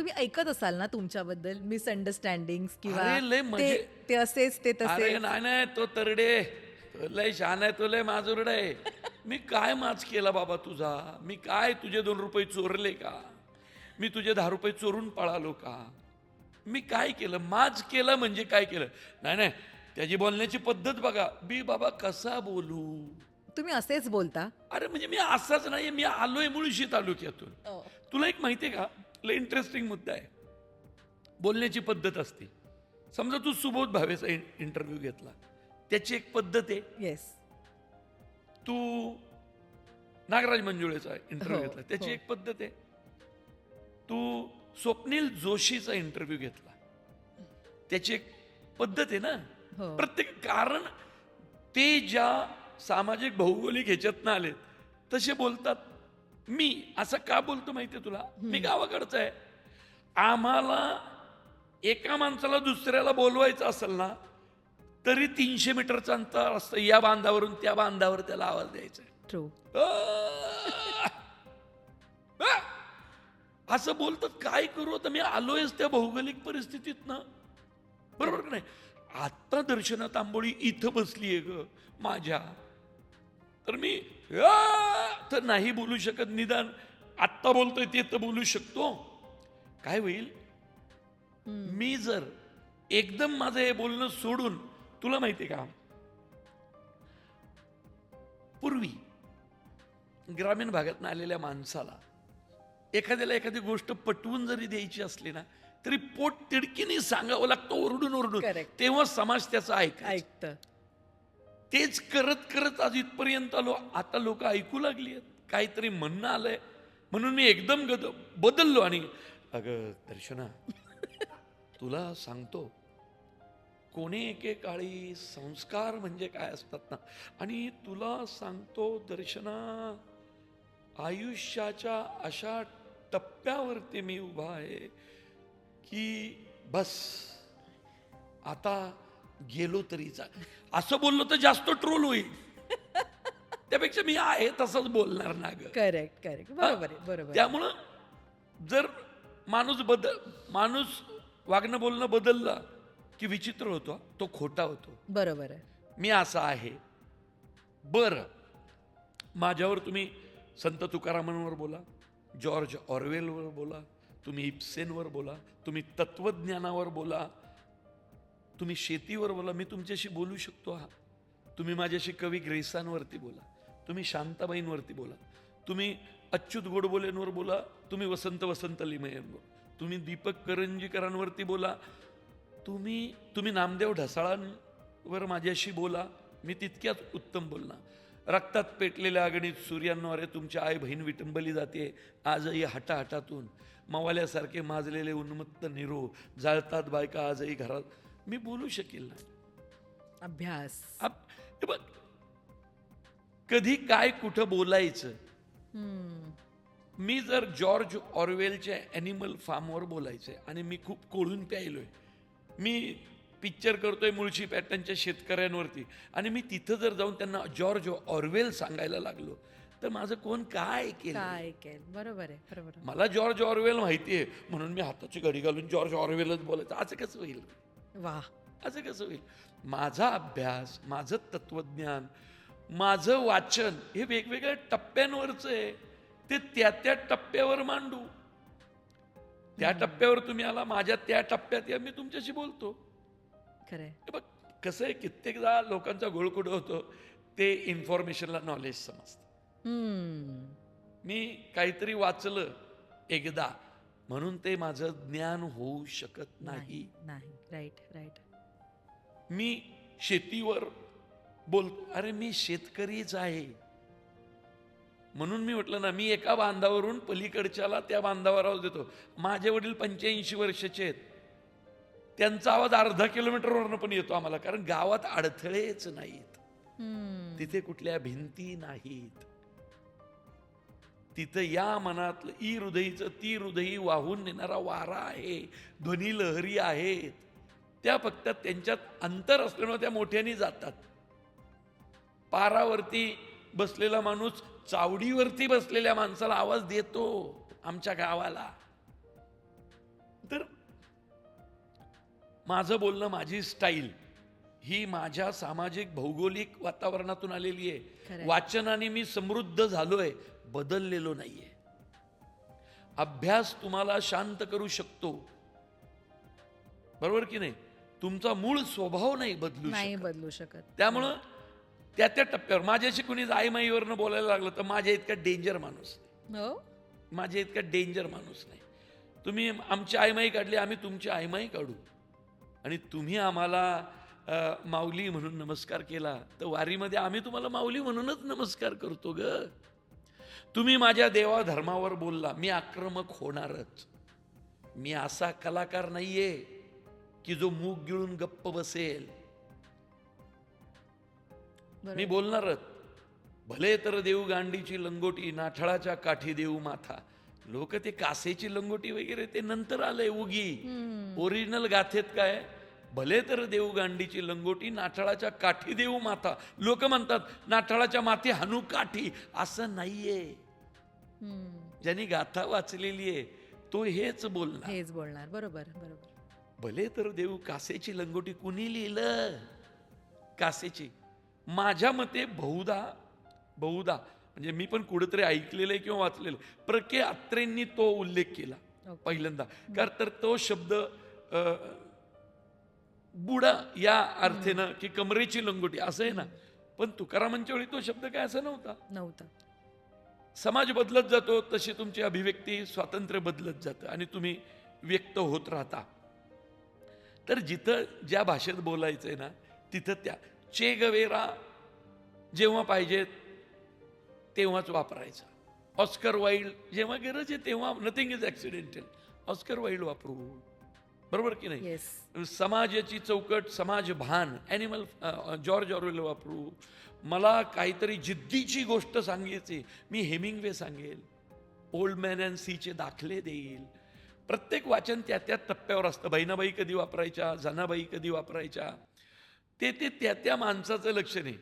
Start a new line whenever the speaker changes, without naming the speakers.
तुम्ही ऐकत असाल ना तुमच्याबद्दल मिसअंडरस्टँडिंग्स किंवा
अरे लय
ते
मजे.
ते असेच ते
अरे
तसे.
नाही नाही, तो तरडे, तो लय शहाणा आहे, तो लय माजुरड आहे. मी काय माज केला बाबा तुझा? मी काय तुझे 2 रुपये चोरले का? मी तुझे 10 रुपये चोरून पळालो का? मी काय केलं? माज केलं म्हणजे काय केलं? नाही नाही, त्याची बोलण्याची पद्धत बघा. मी बाबा कसा बोलू?
तुम्ही असेच बोलता.
अरे म्हणजे मी असाच नाही, मी आलोय मुळशी तालुक्यातून. तुला एक माहिती आहे का, लय इंटरेस्टिंग मुद्दा आहे. बोलण्याची पद्धत असते. समजा तू सुबोध भावेचा इंटरव्ह्यू घेतला, त्याची एक पद्धत आहे.
येस.
तू नागराज मंजुळेचा इंटरव्ह्यू
हो,
घेतला, त्याची
हो.
एक पद्धत आहे. तू स्वप्नील जोशीचा इंटरव्ह्यू घेतला, त्याची एक पद्धत आहे ना.
हो.
प्रत्येक कारण ते ज्या सामाजिक भौगोलिक ह्याच्यातनं आलेत तसे बोलतात. मी असं का बोलतो माहितीये तुला? मी गावाकडचं आहे. आम्हाला एका माणसाला दुसऱ्याला बोलवायचं असेल ना, तरी 300 मीटरचं अंतर असतं. या बांधावरून त्या बांधावर त्याला आवाज द्यायचा आहे.
ट्रू.
असं बोलतात. काय करू आता? मी आलोयच त्या भौगोलिक परिस्थितीत ना, बरोबर का नाही? आता दर्शना तांबोळी इथं बसलीये ग माझ्या, तर मी तर नाही बोलू शकत. निदान आत्ता बोलतोय ते तर बोलू शकतो. काय होईल? मी जर एकदम माझं हे बोलणं सोडून, तुला माहितीये का, पूर्वी ग्रामीण भागातून आलेल्या माणसाला एखाद्याला एखादी गोष्ट पटवून जरी द्यायची असली ना, तरी पोट तिडकीने सांगावं लागतं, ओरडून ओरडून.
Correct.
तेव्हा समाज त्याचा ऐकायचा.
ऐकतं.
तेच करत करत आज इथपर्यंत आलो. आता लोक ऐकू लागली आहेत, काहीतरी म्हणणं आलंय म्हणून मी एकदम बदललो. आणि अगं दर्शना, तुला सांगतो, कोणी एकेकाळी संस्कार म्हणजे काय असतात ना. आणि तुला सांगतो दर्शना, आयुष्याच्या अशा टप्प्यावरती मी उभा आहे की बस आता गेलो तरीचा. असं बोललो तर जास्त ट्रोल होईल, त्यापेक्षा मी आहे तसंच बोलणार ना ग.
Correct correct. बरोबर आहे बरोबर.
त्यामुळं जर माणूस वागणं बोलणं बदललं की विचित्र होतो, तो खोटा होतो.
बरोबर आहे.
मी असा आहे. बरं, माझ्यावर तुम्ही संत तुकारामांवर बोला, जॉर्ज ऑरवेलवर बोला, तुम्ही इब्सेनवर बोला, तुम्ही तत्वज्ञानावर बोला, तुम्ही शेतीवर बोला, मी तुमच्याशी बोलू शकतो. हा, तुम्ही माझ्याशी कवी ग्रेसांवरती बोला, तुम्ही शांताबाईंवरती बोला, तुम्ही अच्युत गोडबोलेंवर बोला, तुम्ही वसंत लिमयेंवर, तुम्ही दीपक करंजीकरांवरती बोला, तुम्ही नामदेव ढसाळांवर माझ्याशी बोला, मी तितक्याच उत्तम बोलणार. रक्तात पेटलेल्या अगणित सूर्यांनो, अरे तुमची आई बहीण विटंबली जाते आजही हटाहटातून, मवाल्यासारखे माजलेले उन्मत्त निरो, जाळतात बायका आजही घरात. मी बोलू शकेल ना.
अभ्यास.
हे बघ, कधी काय कुठं बोलायचं. मी जर जॉर्ज ऑरवेलच्या ॲनिमल फार्मवर बोलायचंय आणि मी खूप कोळून प्यायलोय, मी पिक्चर करतोय मुळशी पॅटर्नच्या शेतकऱ्यांवरती, आणि मी तिथं जर जाऊन त्यांना जॉर्ज ऑरवेल सांगायला लागलो, तर माझं कोण काय केलं?
काय केलं? बरोबर आहे बरोबर आहे.
मला जॉर्ज ऑरवेल माहिती आहे म्हणून मी हाताची घडी घालून जॉर्ज ऑरवेलच बोलायचं, असं कसं होईल?
वा.
असं कसं होईल? माझा अभ्यास, माझं तत्वज्ञान, माझं वाचन हे वेगवेगळ्या टप्प्यांवरचं आहे. ते त्या त्या टप्प्यावर मांडू. त्या टप्प्यावर तुम्ही आला, माझ्या त्या टप्प्यात या, मी तुमच्याशी बोलतो.
खरंय.
हे बघ, कसं आहे, कित्येकदा लोकांचा घोळकुड होतो, ते इन्फॉर्मेशनला नॉलेज समजतं. मी काहीतरी वाचलं एकदा म्हणून ते माझं ज्ञान होऊ शकत नाही.
नाही. Right right.
मी शेतीवर बोलतो, अरे मी शेतकरीच आहे म्हणून मी म्हटलं ना, मी एका बांधावरून पलीकडच्याला त्या बांधावर आवाज देतो. माझे वडील 85 वर्षाचे आहेत, त्यांचा आवाज अर्धा किलोमीटरवरनं पण येतो आम्हाला, कारण गावात अडथळेच नाहीत. तिथे कुठल्या भिंती नाहीत. तिथं या मनातलं ई हृदयीचं ती हृदयी वाहून नेणारा वारा आहे, ध्वनी लहरी आहेत. त्या फक्त त्यांच्यात अंतर असल्यामुळे त्या मोठ्याने जातात. पारावरती बसलेला माणूस चावडीवरती बसलेल्या माणसाला आवाज देतो आमच्या गावाला. माझं बोलणं, माझी स्टाईल ही माझ्या सामाजिक भौगोलिक वातावरणातून आलेली आहे.
खरंय.
वाचनाने मी समृद्ध झालोय, बदललेलो नाहीये. अभ्यास तुम्हाला शांत करू शकतो, बरोबर की नाही? तुमचा मूळ स्वभाव नाही बदलू
नाही
शकत.
बदलू शकत.
त्यामुळं त्या त्या टप्प्यावर माझ्याशी कुणी आईमाईवरनं बोलायला लागलं तर माझ्या इतका डेंजर माणूस नाही.
हो.
माझ्या इतका डेंजर माणूस नाही. तुम्ही आमची आईमाई काढली, आम्ही तुमची आईमाई काढू. आणि तुम्ही आम्हाला माऊली म्हणून नमस्कार केला तर वारीमध्ये आम्ही तुम्हाला माऊली म्हणूनच नमस्कार करतो ग. तुम्ही माझ्या देवा धर्मावर बोलला, मी आक्रमक होणारच. मी असा कलाकार नाहीये की जो मूग गिळून गप्प बसेल. मी बोलणारच. भले तर देऊ गांडीची लंगोटी, नाठाळाच्या काठी देऊ माथा. लोक ते कासेची लंगोटी वगैरे ते नंतर आलंय उगी. ओरिजिनल गाथेत काय, भले तर देऊ गांडीची लंगोटी, नाठाळाच्या काठी देऊ माथा. लोक म्हणतात नाठाळाच्या माथी हानू काठी. असं नाहीये. ज्यांनी गाथा वाचलेली आहे तो हेच बोलणार.
हेच बोलणार. बरोबर बरोबर.
भले तर देऊ कासेची लंगोटी कुणी लिहिलं? कासेची. माझ्या मते बहुधा म्हणजे मी पण कुठेतरी ऐकलेलं आहे किंवा वाचलेलं, प्रके अत्रेंनी तो उल्लेख केला पहिल्यांदा. कारण तर तो शब्द बुडा या अर्थेनं की कमरेची लंगोटी असं आहे ना. पण तुकारामांच्या वेळी तो शब्द काय असं नव्हता. समाज बदलत जातो तशी तुमची अभिव्यक्ती स्वातंत्र्य बदलत जातं आणि तुम्ही व्यक्त होत राहता. तर जिथं ज्या भाषेत बोलायचंय ना तिथं त्या चे गवेरा जेव्हा पाहिजे तेव्हाच वापरायचा. ऑस्कर वाईल्ड जेव्हा गरज आहे तेव्हा, nothing is accidental. Oscar wild वापरू, बरोबर की नाही? समाजाची चौकट, समाज भान, ॲनिमल जॉर्ज ऑरवेल वापरू. मला काहीतरी जिद्दीची गोष्ट सांगायची, मी हेमिंग्वे सांगेल. ओल्ड मॅन अँड सीचे दाखले देईल. प्रत्येक वाचन त्या त्या टप्प्यावर असतं. बहिणाबाई कधी वापरायच्या, जनाबाई कधी वापरायच्या, ते त्या त्या माणसाचं लक्ष नाही.